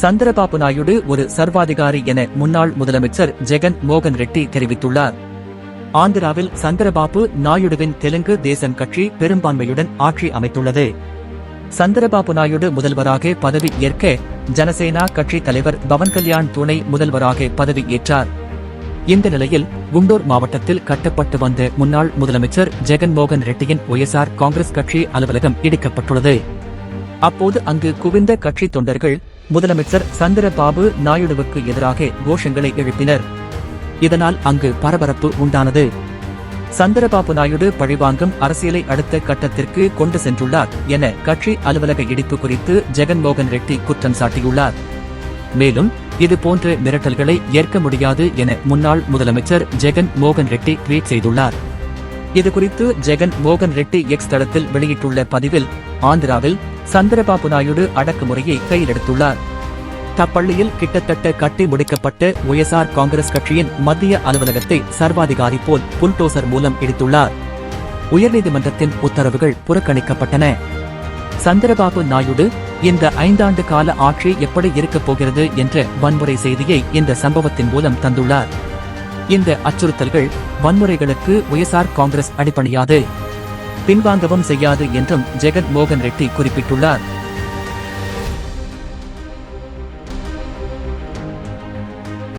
சந்திரபாபு நாயுடு ஒரு சர்வாதிகாரி என முன்னாள் முதலமைச்சர் ஜெகன் மோகன் ரெட்டி தெரிவித்துள்ளார். ஆந்திராவில் சந்திரபாபு நாயுடுவின் தெலுங்கு தேசம் கட்சி பெரும்பான்மையுடன் ஆட்சி அமைத்துள்ளது. சந்திரபாபு நாயுடு முதல்வராக பதவி ஏற்க ஜனசேனா கட்சி தலைவர் பவன் கல்யாண் துணை முதல்வராக பதவி ஏற்றார். இந்த நிலையில் குண்டூர் மாவட்டத்தில் கட்டப்பட்டு வந்த முன்னாள் முதலமைச்சர் ஜெகன் மோகன் ரெட்டியின் ஒய்எஸ்ஆர் காங்கிரஸ் கட்சி அலுவலகம் இடிக்கப்பட்டுள்ளது. அப்போது அங்கு குவிந்த கட்சி தொண்டர்கள் முதலமைச்சர் சந்திரபாபு நாயுடுவுக்கு எதிராக கோஷங்களை எழுப்பினர். இதனால் அங்கு பரபரப்பு உண்டானது. சந்திரபாபு நாயுடு பழிவாங்கும் அரசியலை அடுத்த கட்டத்திற்கு கொண்டு சென்றுள்ளார் என கட்சி அலுவலக இடிப்பு குறித்து ஜெகன் மோகன் ரெட்டி குற்றம் சாட்டியுள்ளார். மேலும் இதுபோன்ற மிரட்டல்களை ஏற்க முடியாது என முன்னாள் முதலமைச்சர் ஜெகன் மோகன் ரெட்டி ட்வீட் செய்துள்ளார். இதுகுறித்து ஜெகன் மோகன் ரெட்டி எக்ஸ் தளத்தில் வெளியிட்டுள்ள பதிவில், ஆந்திராவில் சந்திரபாபு நாயுடு அடக்குமுறையை கையிலெடுத்துள்ளார். தப்பள்ளியில் கிட்டத்தட்ட கட்டி முடிக்கப்பட்ட ஒய்எஸ்ஆர் காங்கிரஸ் கட்சியின் மத்திய அலுவலகத்தை சர்வாதிகாரி போல் புல்டோசர் மூலம் இடித்துள்ளார். உயர்நீதிமன்றத்தின் உத்தரவுகள் புறக்கணிக்கப்பட்டன. சந்திரபாபு நாயுடு இந்த 5 ஆண்டு கால ஆட்சி எப்படி இருக்கப் போகிறது என்ற வன்முறை செய்தியை இந்த சம்பவத்தின் மூலம் தந்துள்ளார். இந்த அச்சுறுத்தல்கள் வன்முறைகளுக்கு ஒய்எஸ்ஆர் காங்கிரஸ் அடிபணியாது, பின்வாங்கவும் செய்யாது என்றும் ஜெகன் மோகன் ரெட்டி குறிப்பிட்டுள்ளார்.